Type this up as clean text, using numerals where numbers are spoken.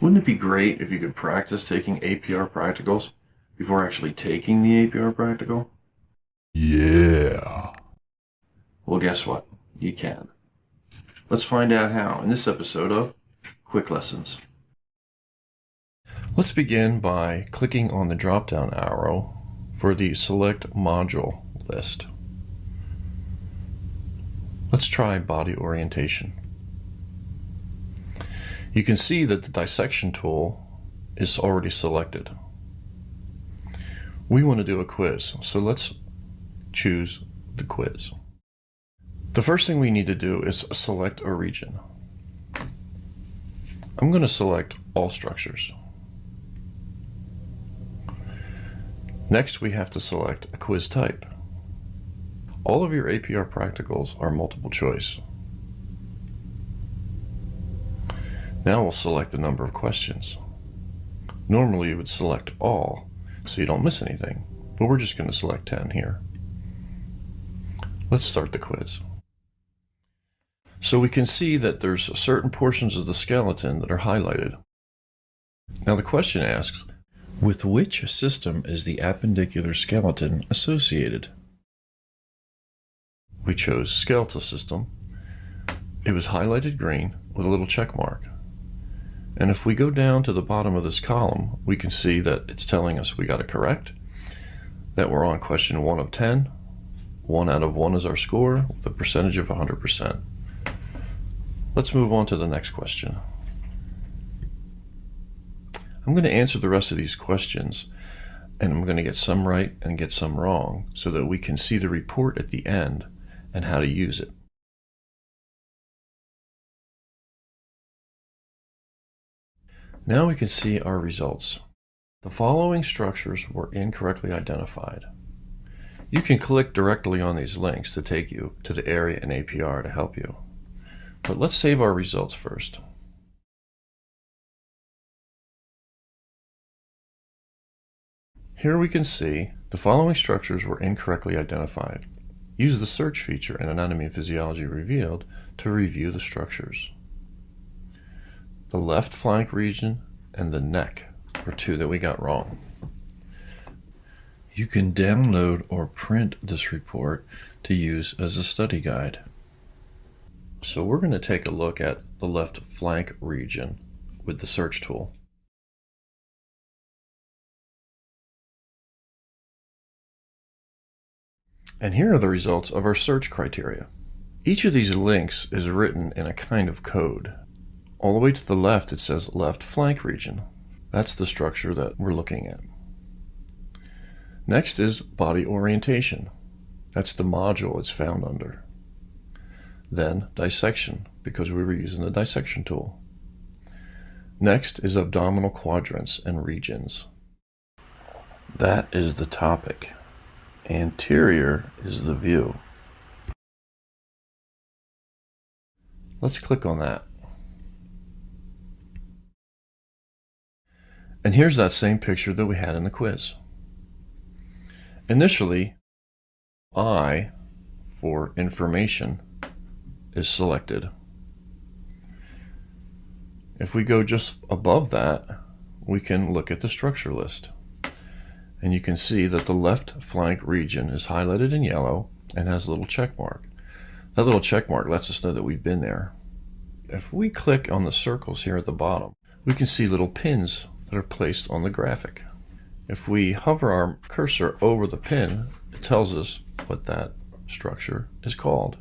Wouldn't it be great if you could practice taking APR practicals before actually taking the APR practical? Yeah. Well, guess what? You can. Let's find out how in this episode of Quick Lessons. Let's begin by clicking on the drop-down arrow for the Select Module list. Let's try Body Orientation. You can see that the dissection tool is already selected. We want to do a quiz, so let's choose the quiz. The first thing we need to do is select a region. I'm going to select all structures. Next, we have to select a quiz type. All of your APR practicals are multiple choice. Now we'll select the number of questions. Normally you would select all, so you don't miss anything, but we're just going to select 10 here. Let's start the quiz. So we can see that there's certain portions of the skeleton that are highlighted. Now the question asks, with which system is the appendicular skeleton associated? We chose skeletal system. It was highlighted green with a little check mark. And if we go down to the bottom of this column, we can see that it's telling us we got it correct, that we're on question 1 of 10. 1 out of 1 is our score with a percentage of 100%. Let's move on to the next question. I'm going to answer the rest of these questions, and I'm going to get some right and get some wrong so that we can see the report at the end and how to use it. Now we can see our results. The following structures were incorrectly identified. You can click directly on these links to take you to the area in APR to help you. But let's save our results first. Here we can see the following structures were incorrectly identified. Use the search feature in Anatomy and Physiology Revealed to review the structures. The left flank region and the neck were 2 that we got wrong. You can download or print this report to use as a study guide. So we're going to take a look at the left flank region with the search tool. And here are the results of our search criteria. Each of these links is written in a kind of code. All the way to the left it says left flank region. That's the structure that we're looking at. Next is body orientation. That's the module it's found under. Then dissection, because we were using the dissection tool. Next is abdominal quadrants and regions. That is the topic. Anterior is the view. Let's click on that. And here's that same picture that we had in the quiz. Initially, I for information is selected. If we go just above that, we can look at the structure list. And you can see that the left flank region is highlighted in yellow and has a little check mark. That little check mark lets us know that we've been there. If we click on the circles here at the bottom, we can see little pins that are placed on the graphic. If we hover our cursor over the pin, it tells us what that structure is called.